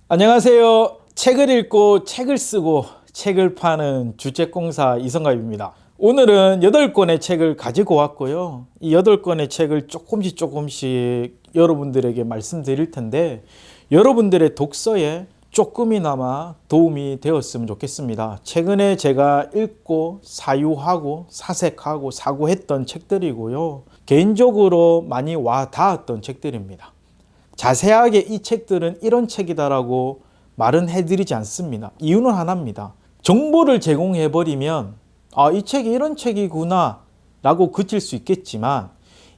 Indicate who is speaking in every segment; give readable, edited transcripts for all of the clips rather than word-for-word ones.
Speaker 1: 안녕하세요. 책을 읽고 책을 쓰고 책을 파는 주책공사 이성갑입니다. 오늘은 8권의 책을 가지고 왔고요. 이 8권의 책을 조금씩 여러분들에게 말씀드릴 텐데 여러분들의 독서에 조금이나마 도움이 되었으면 좋겠습니다. 최근에 제가 읽고 사유하고 사색하고 사고했던 책들이고요. 개인적으로 많이 와 닿았던 책들입니다. 자세하게 이 책들은 이런 책이다라고 말은 해드리지 않습니다. 이유는 하나입니다. 정보를 제공해버리면 이 책이 이런 책이구나 라고 그칠 수 있겠지만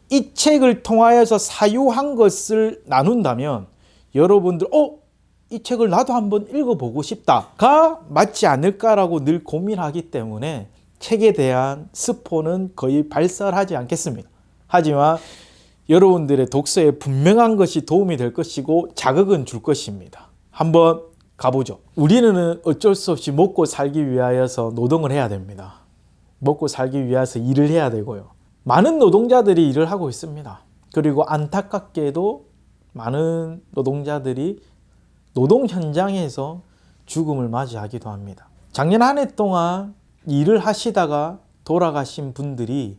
Speaker 1: 이 책을 통하여서 사유한 것을 나눈다면 여러분들 이 책을 나도 한번 읽어보고 싶다가 맞지 않을까라고 늘 고민하기 때문에 책에 대한 스포는 거의 발설하지 않겠습니다. 하지만 여러분들의 독서에 분명한 것이 도움이 될 것이고 자극은 줄 것입니다. 한번 가보죠. 우리는 어쩔 수 없이 먹고 살기 위하여서 노동을 해야 됩니다. 먹고 살기 위해서 일을 해야 되고요. 많은 노동자들이 일을 하고 있습니다. 그리고 안타깝게도 많은 노동자들이 노동 현장에서 죽음을 맞이하기도 합니다. 작년 한 해 동안 일을 하시다가 돌아가신 분들이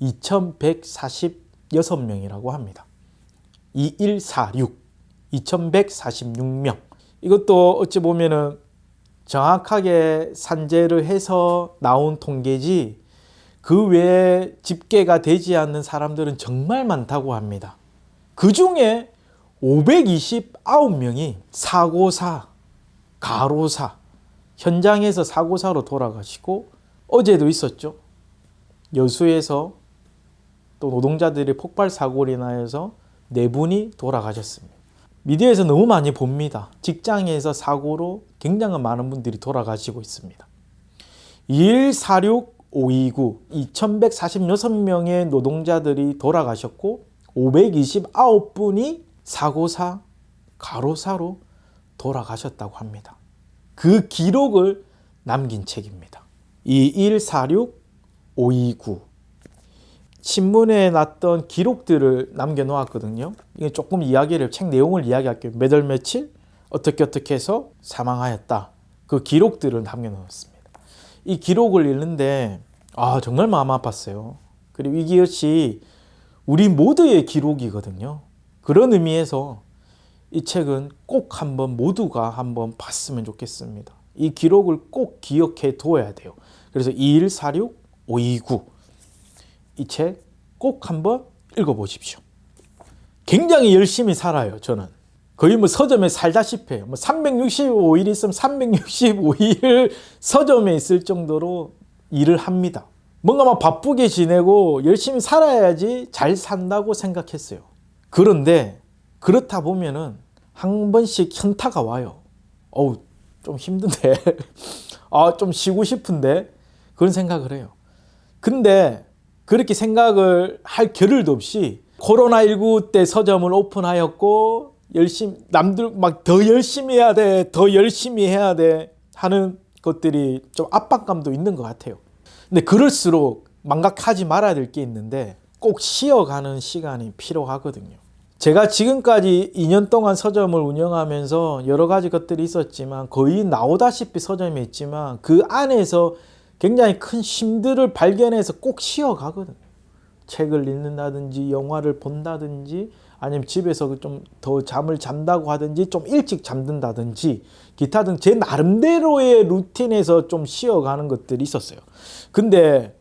Speaker 1: 2146명이라고 합니다. 2146명. 이것도 어찌 보면은 정확하게 산재를 해서 나온 통계지 그 외에 집계가 되지 않는 사람들은 정말 많다고 합니다. 그 중에 529명이 사고사, 가로사, 현장에서 사고사로 돌아가시고 어제도 있었죠. 여수에서 또 노동자들이 폭발 사고로 인하여서 4분이 돌아가셨습니다. 미디어에서 너무 많이 봅니다. 직장에서 사고로 굉장히 많은 분들이 돌아가시고 있습니다. 2146, 529, 2146명의 노동자들이 돌아가셨고 529분이 사고사, 가로사로 돌아가셨다고 합니다. 그 기록을 남긴 책입니다. 2146, 529 신문에 났던 기록들을 남겨놓았거든요. 이게 조금 이야기를 책 내용을 이야기할게요. 몇 월 며칠 어떻게 해서 사망하였다. 그 기록들을 남겨놓았습니다. 이 기록을 읽는데 정말 마음 아팠어요. 그리고 이것이 우리 모두의 기록이거든요. 그런 의미에서 이 책은 꼭 한번 모두가 한번 봤으면 좋겠습니다. 이 기록을 꼭 기억해 둬야 돼요. 그래서 2146, 529 이 책 꼭 한번 읽어보십시오. 굉장히 열심히 살아요. 저는 거의 서점에 살다시피 해요. 365일 있으면 365일 서점에 있을 정도로 일을 합니다. 뭔가 바쁘게 지내고 열심히 살아야지 잘 산다고 생각했어요. 그런데 그렇다 보면은 한 번씩 현타가 와요. 좀 힘든데 좀 쉬고 싶은데 그런 생각을 해요. 근데 그렇게 생각을 할 겨를도 없이 코로나19 때 서점을 오픈하였고 남들 더 열심히 해야 돼, 더 열심히 해야 돼 하는 것들이 좀 압박감도 있는 것 같아요. 근데 그럴수록 망각하지 말아야 될 게 있는데 꼭 쉬어가는 시간이 필요하거든요. 제가 지금까지 2년 동안 서점을 운영하면서 여러 가지 것들이 있었지만 거의 나오다시피 서점에 있지만 그 안에서 굉장히 큰 힘들을 발견해서 꼭 쉬어가거든요. 책을 읽는다든지 영화를 본다든지 아니면 집에서 좀 더 잠을 잔다고 하든지 좀 일찍 잠든다든지 기타 등 제 나름대로의 루틴에서 좀 쉬어가는 것들이 있었어요. 근데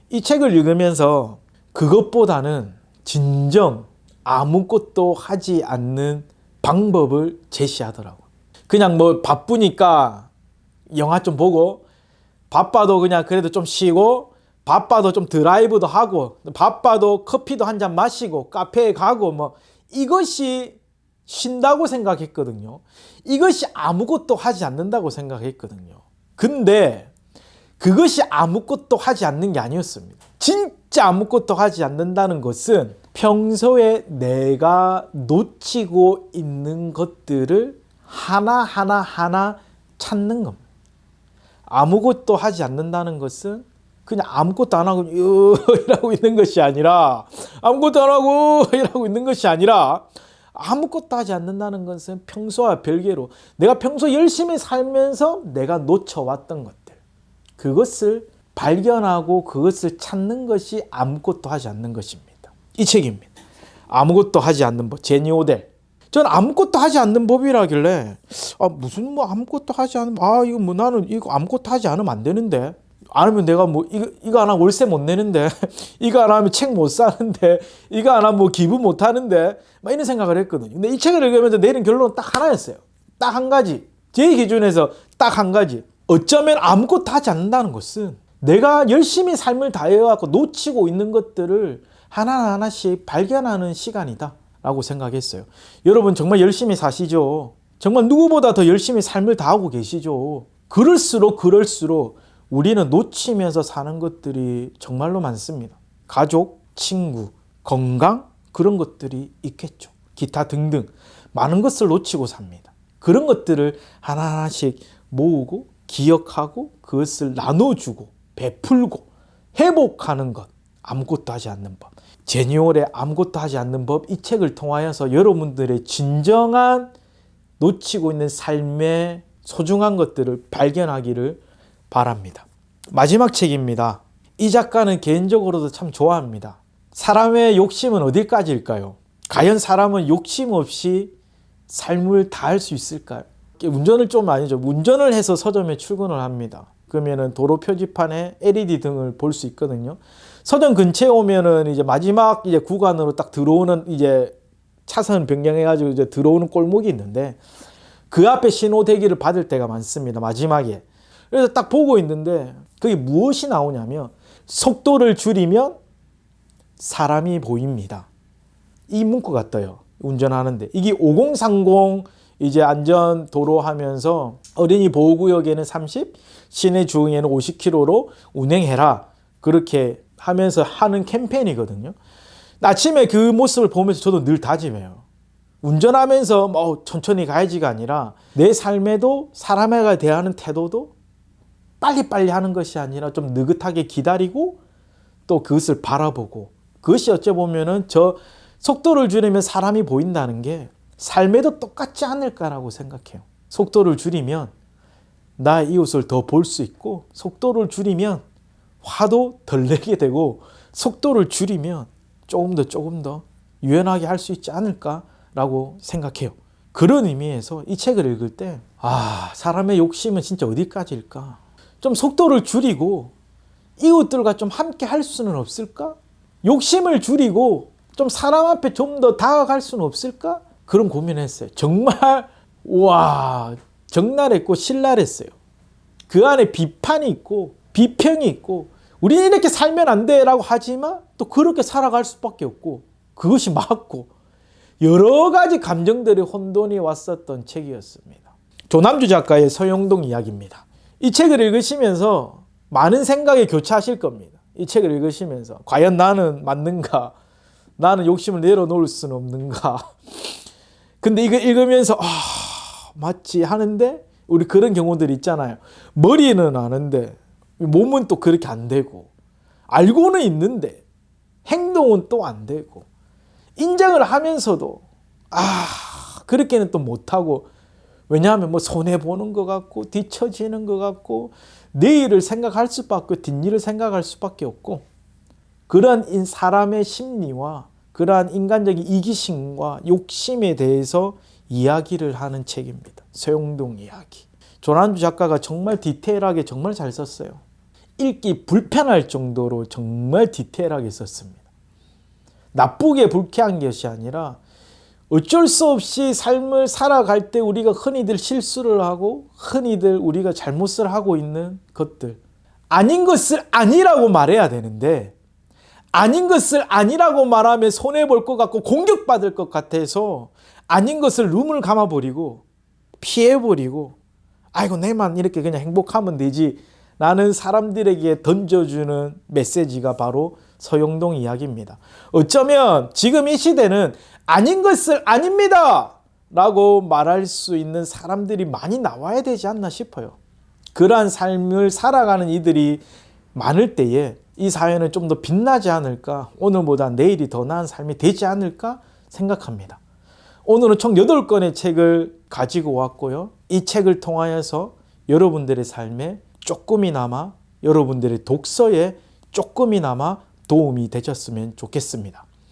Speaker 1: 이 책을 읽으면서 그것보다는 진정 아무것도 하지 않는 방법을 제시하더라고요. 그냥 바쁘니까 영화 좀 보고 바빠도 그냥 그래도 좀 쉬고 바빠도 좀 드라이브도 하고 바빠도 커피도 한 잔 마시고 카페에 가고 이것이 쉰다고 생각했거든요. 이것이 아무것도 하지 않는다고 생각했거든요. 근데 그것이 아무것도 하지 않는 게 아니었습니다. 진짜 아무것도 하지 않는다는 것은 평소에 내가 놓치고 있는 것들을 하나하나 찾는 겁니다. 아무것도 하지 않는다는 것은 그냥 아무것도 안 하고 이러고 있는 것이 아니라 아무것도 하지 않는다는 것은 평소와 별개로 내가 평소 열심히 살면서 내가 놓쳐왔던 것들, 그것을 발견하고 그것을 찾는 것이 아무것도 하지 않는 것입니다. 이 책입니다. 아무것도 하지 않는 법, 제니오델. 저는 아무것도 하지 않는 법이라길래 무슨 아무것도 하지 않으면 이거 나는 이거 아무것도 하지 않으면 안 되는데, 안 하면 내가 이거 안 하면 월세 못 내는데, 이거 안 하면 책 못 사는데, 이거 안 하면 기부 못 하는데, 막 이런 생각을 했거든요. 근데 이 책을 읽으면서 내린 결론은 딱 하나였어요. 딱 한 가지. 제 기준에서 딱 한 가지. 어쩌면 아무것도 하지 않는다는 것은 내가 열심히 삶을 다해갖고 놓치고 있는 것들을 하나하나씩 발견하는 시간이다 라고 생각했어요. 여러분 정말 열심히 사시죠? 정말 누구보다 더 열심히 삶을 다하고 계시죠? 그럴수록 우리는 놓치면서 사는 것들이 정말로 많습니다. 가족, 친구, 건강, 그런 것들이 있겠죠. 기타 등등 많은 것을 놓치고 삽니다. 그런 것들을 하나하나씩 모으고 기억하고 그것을 나눠주고 베풀고 회복하는 것, 아무것도 하지 않는 법. 제니올의 아무것도 하지 않는 법, 이 책을 통하여서 여러분들의 진정한 놓치고 있는 삶의 소중한 것들을 발견하기를 바랍니다. 마지막 책입니다. 이 작가는 개인적으로도 참 좋아합니다. 사람의 욕심은 어디까지일까요? 과연 사람은 욕심 없이 삶을 다할 수 있을까요? 운전을 좀 아니죠. 운전을 해서 서점에 출근을 합니다. 그러면은 도로 표지판에 LED 등을 볼 수 있거든요. 서점 근처에 오면은 이제 마지막 이제 구간으로 딱 들어오는 이제 차선 변경해가지고 이제 들어오는 골목이 있는데 그 앞에 신호 대기를 받을 때가 많습니다. 마지막에. 그래서 딱 보고 있는데 그게 무엇이 나오냐면 속도를 줄이면 사람이 보입니다. 이 문구가 떠요. 운전하는데. 이게 5030 이제 안전 도로 하면서 어린이 보호구역에는 30, 시내 주행에는 50km로 운행해라. 그렇게 하면서 하는 캠페인이거든요. 아침에 그 모습을 보면서 저도 늘 다짐해요. 운전하면서 천천히 가야지가 아니라 내 삶에도 사람에 대하는 태도도 빨리빨리 하는 것이 아니라 좀 느긋하게 기다리고 또 그것을 바라보고, 그것이 어찌 보면은 저 속도를 줄이면 사람이 보인다는 게 삶에도 똑같지 않을까라고 생각해요. 속도를 줄이면 나의 이웃을 더 볼 수 있고, 속도를 줄이면 화도 덜 내게 되고, 속도를 줄이면 조금 더 유연하게 할 수 있지 않을까라고 생각해요. 그런 의미에서 이 책을 읽을 때 사람의 욕심은 진짜 어디까지일까? 좀 속도를 줄이고 이웃들과 좀 함께 할 수는 없을까? 욕심을 줄이고 좀 사람 앞에 좀 더 다가갈 수는 없을까? 그런 고민을 했어요. 정말 적나라했고 신랄했어요. 그 안에 비판이 있고 비평이 있고 우리는 이렇게 살면 안 돼라고 하지만 또 그렇게 살아갈 수밖에 없고 그것이 맞고 여러 가지 감정들의 혼돈이 왔었던 책이었습니다. 조남주 작가의 서영동 이야기입니다. 이 책을 읽으시면서 많은 생각에 교차하실 겁니다. 이 책을 읽으시면서 과연 나는 맞는가? 나는 욕심을 내려놓을 수는 없는가? 근데 이거 읽으면서 맞지 하는데 우리 그런 경우들 있잖아요. 머리는 아는데 몸은 또 그렇게 안 되고 알고는 있는데 행동은 또 안 되고 인정을 하면서도 그렇게는 또 못하고, 왜냐하면 손해보는 것 같고 뒤처지는 것 같고 내일을 생각할 수밖에 없고 뒷일을 생각할 수밖에 없고, 그러한 사람의 심리와 그러한 인간적인 이기심과 욕심에 대해서 이야기를 하는 책입니다. 서영동 이야기. 조남주 작가가 정말 디테일하게 정말 잘 썼어요. 읽기 불편할 정도로 정말 디테일하게 썼습니다. 나쁘게 불쾌한 것이 아니라 어쩔 수 없이 삶을 살아갈 때 우리가 흔히들 실수를 하고 흔히들 우리가 잘못을 하고 있는 것들, 아닌 것을 아니라고 말해야 되는데 아닌 것을 아니라고 말하면 손해볼 것 같고 공격받을 것 같아서 아닌 것을 눈을 감아버리고 피해버리고 내만 이렇게 그냥 행복하면 되지 라는 사람들에게 던져주는 메시지가 바로 서영동 이야기입니다. 어쩌면 지금 이 시대는 아닌 것을 아닙니다 라고 말할 수 있는 사람들이 많이 나와야 되지 않나 싶어요. 그러한 삶을 살아가는 이들이 많을 때에 이 사회는 좀 더 빛나지 않을까, 오늘보다 내일이 더 나은 삶이 되지 않을까 생각합니다. 오늘은 총 8권의 책을 가지고 왔고요. 이 책을 통하여서 여러분들의 삶에 조금이나마, 여러분들의 독서에 조금이나마 도움이 되셨으면 좋겠습니다.